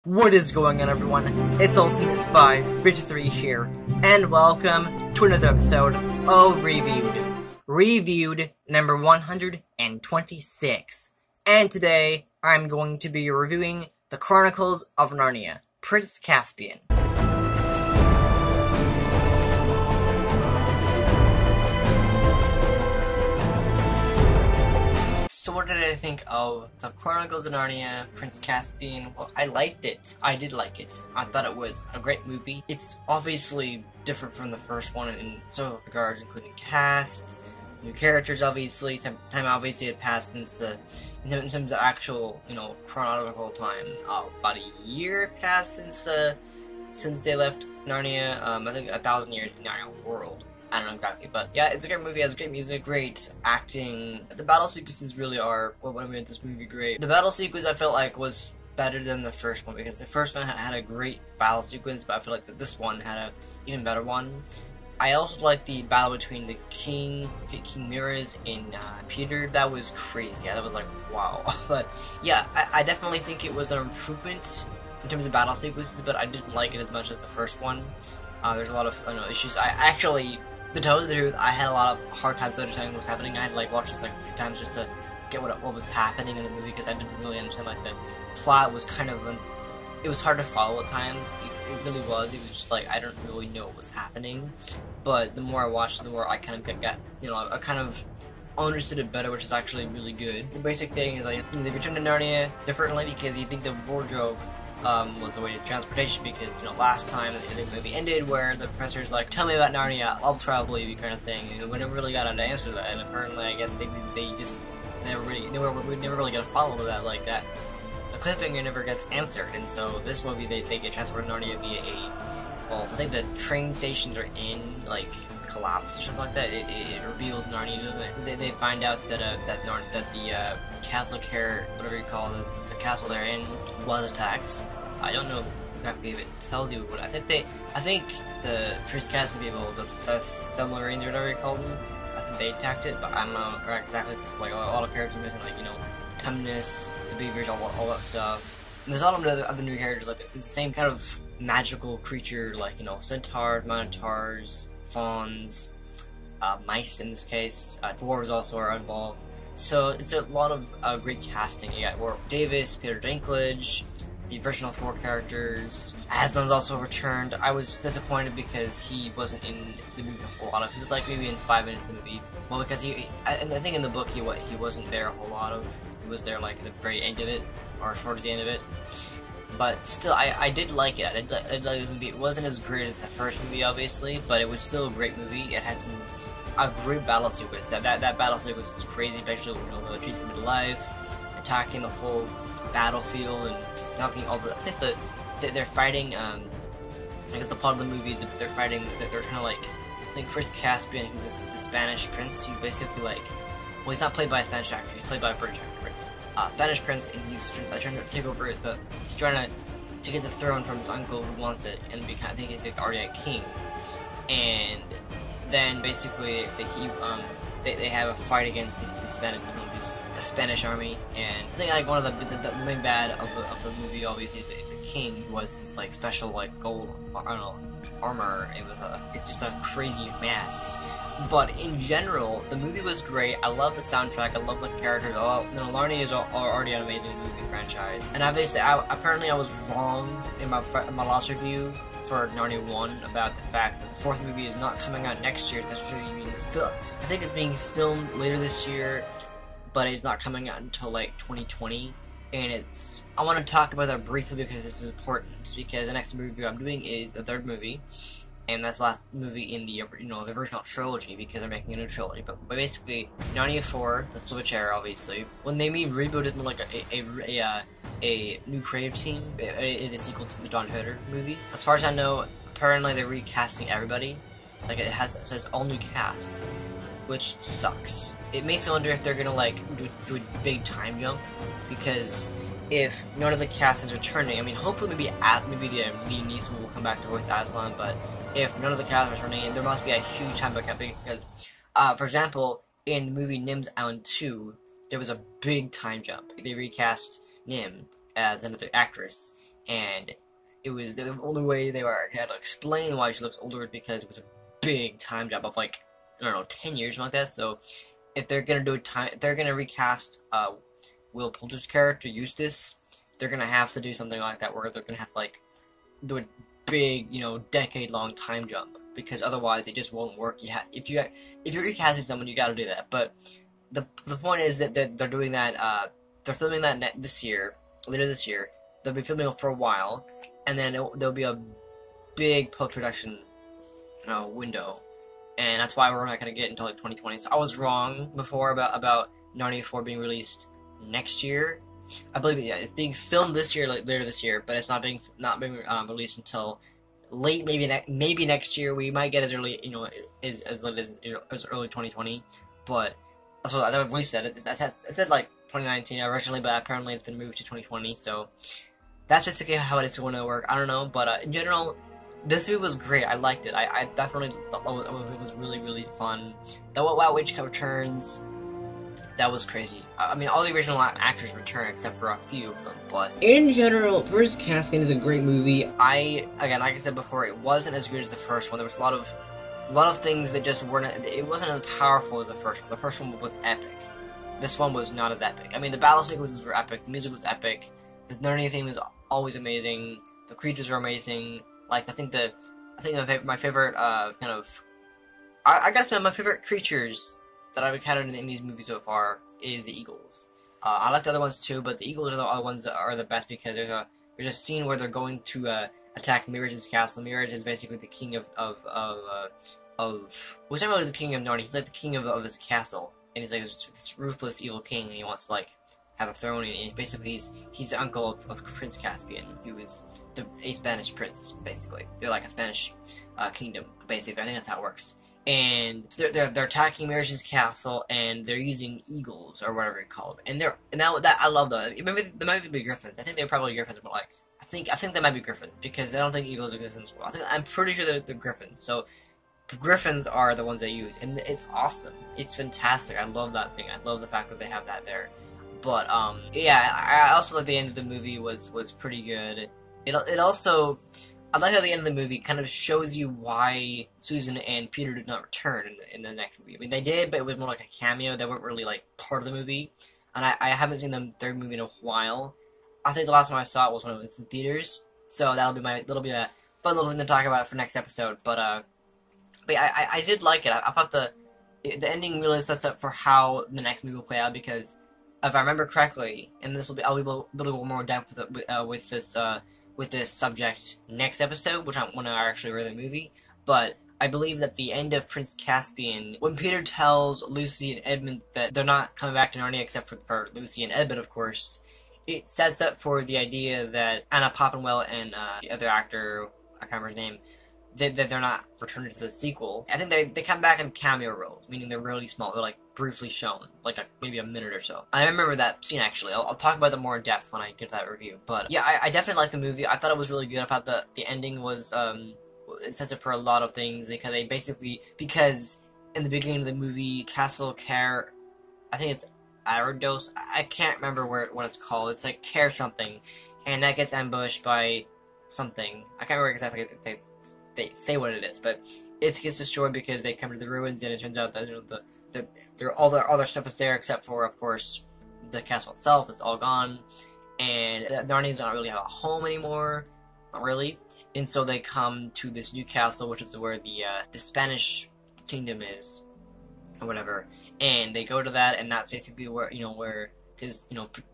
What is going on, everyone? It's Ultimate Spy 53 here, and welcome to another episode of Reviewed number 126. And today, I'm going to be reviewing the Chronicles of Narnia, Prince Caspian. So what did I think of the Chronicles of Narnia, Prince Caspian? Well, I liked it. I did like it. I thought it was a great movie. It's obviously different from the first one in so regards, including cast, new characters, obviously. Some time obviously had passed since in terms of actual, chronological time. About a year passed since they left Narnia. I think 1,000 years in Narnia world. I don't know exactly, but yeah, it's a great movie. It has great music, great acting. The battle sequences really are what made this movie great. The battle sequence I felt like was better than the first one, because the first one had a great battle sequence, but I feel like that this one had a even better one. I also liked the battle between the King Miraz and Peter. That was crazy. Yeah, that was like, wow. But yeah, I definitely think it was an improvement in terms of battle sequences, but I didn't like it as much as the first one. There's a lot of issues. To tell you the truth, I had a lot of hard times understanding what was happening. I had to watch this a few times just to get what was happening in the movie, because I didn't really understand the plot. Was kind of it was hard to follow at times. It really was. It was just like I don't really know what was happening. But the more I watched, the more I kind of got I kind of understood it better, which is actually really good. The basic thing is they returned to Narnia differently because you think the wardrobe was the way to transportation, because last time the movie ended where the professor's like, tell me about Narnia, I'll probably be kind of thing, and we never really got an answer to that, and apparently I guess they just never really got a follow to that, like that the cliffhanger never gets answered. And so this movie they get transported to Narnia via I think the train stations are in collapse or something like that. It reveals Narnia to them. They find out that the castle whatever you call it, the castle they're in was attacked. I don't know exactly if it tells you what. I think the Prince Caspian people, the Thumlarines or whatever you call them, I think they attacked it, but I don't know exactly. Cause, a lot of characters missing, Tumnus, the beavers, all that stuff. And there's a lot of other new characters, it's the same kind of magical creature, centaurs, minotaurs, fawns, mice in this case, dwarves also are involved. So it's a lot of great casting. You got Warwick Davis, Peter Dinklage, the original 4 characters. Aslan's also returned. I was disappointed because he wasn't in the movie a whole lot. He was maybe in 5 minutes of the movie. Well, because I think in the book he wasn't there a whole lot of. He was there at the very end of it, or towards the end of it. But still, I did like it. I did like the movie. It wasn't as great as the first movie, obviously, but it was still a great movie. It had a great battle sequence. That battle sequence is crazy. Especially the trees come to life, attacking the whole battlefield and knocking all the. I think they're fighting. I guess the part of the movie is that they're fighting. They're kind of I think Prince Caspian, who's the Spanish prince. He's basically well, he's not played by a Spanish actor. He's played by a British actor. Spanish prince, and he's trying to take over he's trying to get the throne from his uncle who wants it, and I think he's already a king. And then basically they have a fight against the Spanish army, and I think one of the main bad of the movie obviously is the king, who was his special gold armor, and it's just a crazy mask. But in general, the movie was great. I love the soundtrack. I love the characters. Narnia is already an amazing movie franchise. And obviously, apparently I was wrong in my last review for Narnia 1 about the fact that the 4th movie is not coming out next year. It's actually being filmed. I think it's being filmed later this year, but it's not coming out until 2020. And I want to talk about that briefly because this is important, because the next movie I'm doing is the 3rd movie. And that's the last movie in the the original trilogy, because they're making a new trilogy. But basically, Narnia 4, the Switch era, obviously. When they rebooted more a new creative team, it is a sequel to the Don Heder movie. As far as I know, apparently they're recasting everybody. It says all new cast, which sucks. It makes me wonder if they're gonna do a big time jump, because if none of the cast is returning, hopefully maybe the niece will come back to voice Aslan, but if none of the cast is returning, there must be a huge time jump, because, for example, in the movie Nim's Island 2, there was a big time jump. They recast Nim as another actress, and it was the only way they had to explain why she looks older is because it was a big time jump of like, I don't know, 10 years, something like that. So if they're gonna they're gonna recast Will Poulter's character Eustace, they're gonna have to do something like that where they're gonna have to like do a big, you know, decade-long time jump, because otherwise it just won't work. If you're recasting someone, you got to do that. But the point is that they're doing that. They're filming that later this year. They'll be filming it for a while, and then there'll be a big post-production window, and that's why we're not gonna get until like 2020. So I was wrong before about Narnia 4 being released next year. I believe it's being filmed this year, later this year, but it's not being released until late, maybe next year. We might get as early, as late as early 2020, but that's what I really said. It said like 2019 originally, but apparently it's been moved to 2020. So that's basically how it's going to work. I don't know, but in general, this movie was great. I liked it. I definitely thought it was really, really fun. The Wild Witch returns. That was crazy. I mean, all the original actors return except for a few of them, but in general, Prince Caspian is a great movie. Again, like I said before, it wasn't as good as the first one. There was a lot of things that just weren't. It wasn't as powerful as the first one. The first one was epic. This one was not as epic. I mean, the battle sequences were epic. The music was epic. The Narnia theme was always amazing. The creatures were amazing. Like I think my favorite I gotta say my favorite creatures that I've encountered in these movies so far is the eagles. I like the other ones too, but the eagles are the ones that are the best, because there's a scene where they're going to attack Mirage's castle. Mirage is basically the king of was never the king of Narnia. He's like the king of his castle, and he's like this ruthless evil king, and he wants to like have a throne, and basically he's the uncle of Prince Caspian, who is a Spanish prince. Basically, they're like a Spanish kingdom. Basically, I think that's how it works. And they're attacking Mirage's castle, and they're using eagles or whatever you call them. And that I love that. Maybe they might be griffins. I think they're probably griffins, but like I think they might be griffins, because I don't think eagles exist in this world. I'm pretty sure they're griffins. So griffins are the ones they use, and it's awesome. It's fantastic. I love that thing. I love the fact that they have that there. But yeah, I also like the end of the movie was pretty good. It also. I like how the end of the movie kind of shows you why Susan and Peter did not return in the next movie. I mean, they did, but it was more like a cameo. They weren't really, like, part of the movie. And I haven't seen them third movie in a while. I think the last time I saw it was when it was in theaters. So that'll be a fun little thing to talk about for next episode. But yeah, I did like it. I thought the ending really sets up for how the next movie will play out, because if I remember correctly, and I'll be able to go more in depth with this subject next episode, when I actually read the movie. But I believe that the end of Prince Caspian, when Peter tells Lucy and Edmund that they're not coming back to Narnia except for Lucy and Edmund, of course, it sets up for the idea that Anna Poppenwell and the other actor, I can't remember his name, that they're not returning to the sequel. I think they come back in cameo roles, meaning they're really small. They're like briefly shown, like maybe a minute or so. I remember that scene actually. I'll talk about them more in depth when I get to that review. But yeah, I definitely liked the movie. I thought it was really good. I thought the ending was it sets up for a lot of things, because in the beginning of the movie, Castle Care, I think it's Arados. I can't remember what it's called. It's like Care something, and that gets ambushed by something. I can't remember exactly. They say what it is, but it gets destroyed because they come to the ruins, and it turns out that all their stuff is there except for, of course, the castle itself. It's all gone, and Narnians don't really have a home anymore, not really. And so they come to this new castle, which is where the Spanish kingdom is, or whatever. And they go to that, and that's basically where because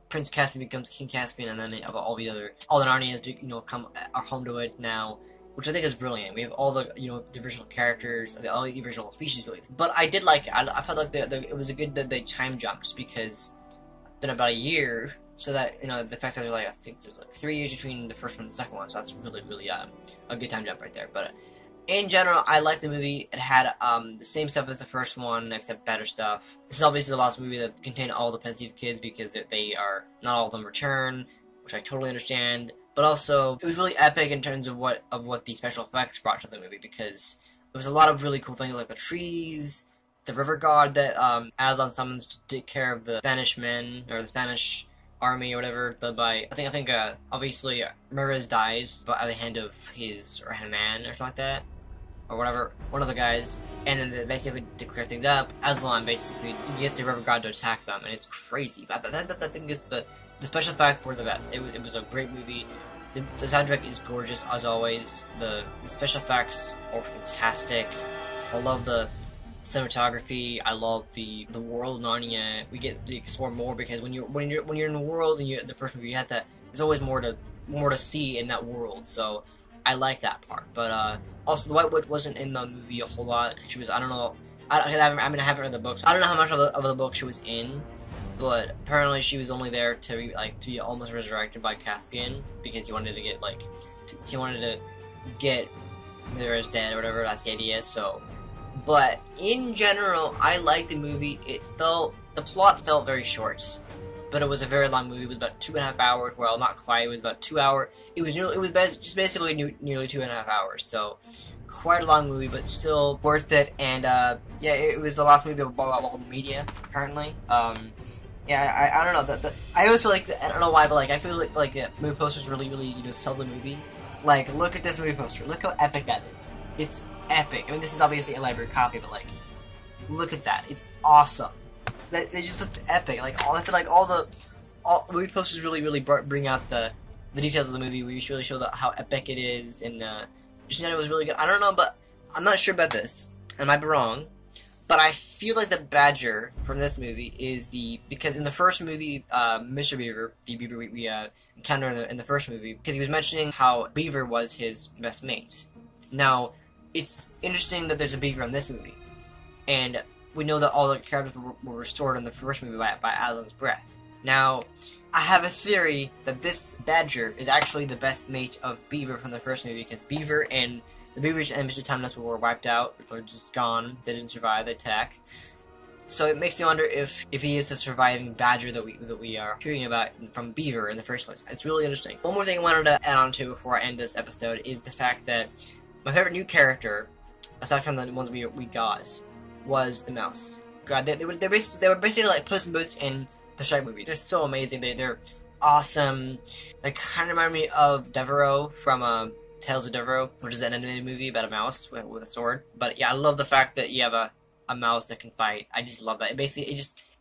Prince Caspian becomes King Caspian, and then all the Narnians are home to it now. Which I think is brilliant. We have all the the original characters, all the original species at least. But I did like it. I felt like it was a good that they time jumped, because it's been about a year, so that the fact that there's I think there's 3 years between the first one and the second one, so that's really a good time jump right there. But in general, I liked the movie. It had the same stuff as the first one, except better stuff. This is obviously the last movie that contained all the Pevensie kids, because they are not all of them return, which I totally understand. But also, it was really epic in terms of what the special effects brought to the movie, because there was a lot of really cool things, like the trees, the river god that Aslan summons to take care of the Spanish men, or the Spanish army or whatever, led by I think obviously Ramirez dies by the hand of his or man or something like that, or whatever, one of the guys, and then they basically to clear things up, Aslan basically gets a rubber god to attack them, and it's crazy. But I think it's the special effects were the best. It was a great movie. The soundtrack is gorgeous as always. The special effects are fantastic. I love the cinematography. I love the world of Narnia. We get to explore more because when you're in the world and the first movie, you have that. There's always more to see in that world. So I like that part. But also the White Witch wasn't in the movie a whole lot because she was, I don't know. I haven't read the books. I don't know how much of the book she was in. But apparently she was only there to be almost resurrected by Caspian because he wanted to get he wanted to get Mira's dead or whatever. That's the idea. So, but in general, I liked the movie. The plot felt very short, but it was a very long movie. It was about 2.5 hours. Well, not quite. It was about 2 hours. It was just basically nearly 2.5 hours. So, quite a long movie, but still worth it. And yeah, it was the last movie of all media apparently. Yeah, I don't know. I always feel like I don't know why, but I feel like the movie posters really sell the movie. Like, look at this movie poster. Look how epic that is. It's epic. I mean, this is obviously a library copy, but look at that. It's awesome. It just looks epic. All the movie posters really bring out the details of the movie. We really show how epic it is, and just it was really good. I don't know, but I'm not sure about this. I might be wrong. But I feel like the Badger from this movie is because in the first movie, Mr. Beaver, the Beaver we encounter in the first movie, because he was mentioning how Beaver was his best mate. Now, it's interesting that there's a Beaver in this movie, and we know that all the characters were restored in the first movie by Aslan's breath. Now, I have a theory that this Badger is actually the best mate of Beaver from the first movie, because Beaver and the Beavers and Mr. Tumnus were wiped out. They're just gone. They didn't survive the attack. So it makes me wonder if he is the surviving Badger that we are hearing about from Beaver in the first place. It's really interesting. One more thing I wanted to add on to before I end this episode is the fact that my favorite new character, aside from the ones we got, was the mouse. God, they were basically like Puss in Boots in the Shrek movie. They're so amazing. They're awesome. They kind of remind me of Devereaux from Tales of Devereaux, which is an animated movie about a mouse with a sword. But yeah, I love the fact that you have a mouse that can fight. I just love that.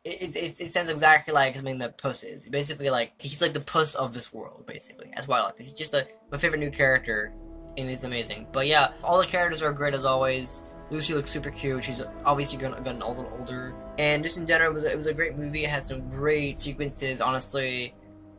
It sounds exactly like something that Puss is. Basically, he's like the Puss of this world. Basically, that's why I like it. He's just my favorite new character, and it's amazing. But yeah, all the characters are great as always. Lucy looks super cute. She's obviously gotten a little older, and just in general, it was a great movie. It had some great sequences. Honestly,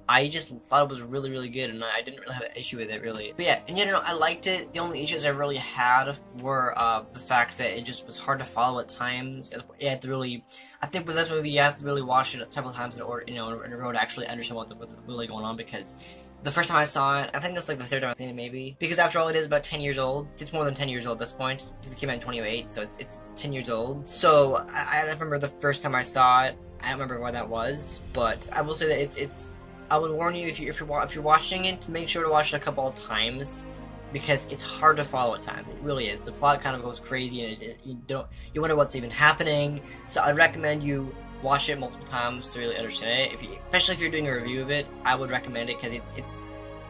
I just thought it was really good, and I didn't really have an issue with it, really. But yeah, in general, I liked it. The only issues I really had were the fact that it just was hard to follow at times. You had to really, I think with this movie, you have to really watch it several times in order, in a row to actually understand what's really going on, because the first time I saw it, I think that's the third time I've seen it, maybe. Because after all, it is about 10 years old. It's more than 10 years old at this point, because it came out in 2008, so it's 10 years old. So, I remember the first time I saw it. I don't remember why that was, but I will say that it's I would warn you if you're watching it, to make sure to watch it a couple of times, because it's hard to follow at times. It really is. The plot kind of goes crazy, and you wonder what's even happening. So I'd recommend you watch it multiple times to really understand it. Especially if you're doing a review of it, I would recommend it, because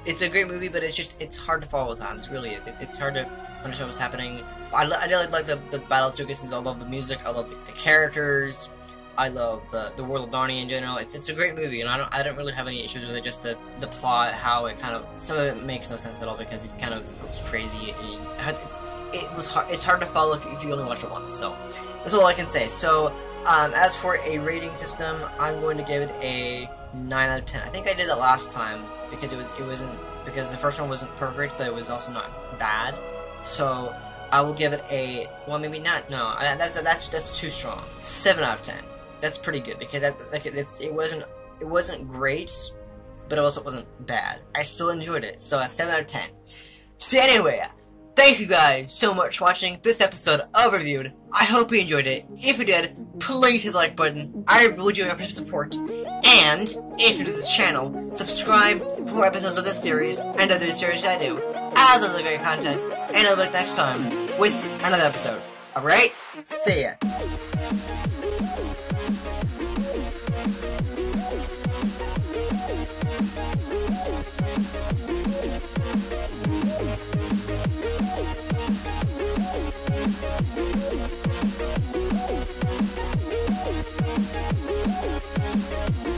it's a great movie, but it's hard to follow at times. Really, it's hard to understand what's happening. I really like the battle sequences. I love the music. I love the characters. I love the world of Narnia in general. It's a great movie, and I don't really have any issues with it. Just the plot, how it kind of, some of it makes no sense at all because it kind of goes crazy. It's hard to follow if you only watch it once. So that's all I can say. So as for a rating system, I'm going to give it a 9 out of 10. I think I did it last time because because the first one wasn't perfect, but it was also not bad. So I will give it a, well, maybe not. No, that's too strong. 7 out of 10. That's pretty good, because it wasn't great, but it also wasn't bad. I still enjoyed it, so that's 7 out of 10. So anyway, thank you guys so much for watching this episode of Reviewed. I hope you enjoyed it. If you did, please hit the like button. I really do appreciate support. And if you're to this channel, subscribe for more episodes of this series and other series I do, as other great content. And I'll be back next time with another episode. Alright? See ya. Bye.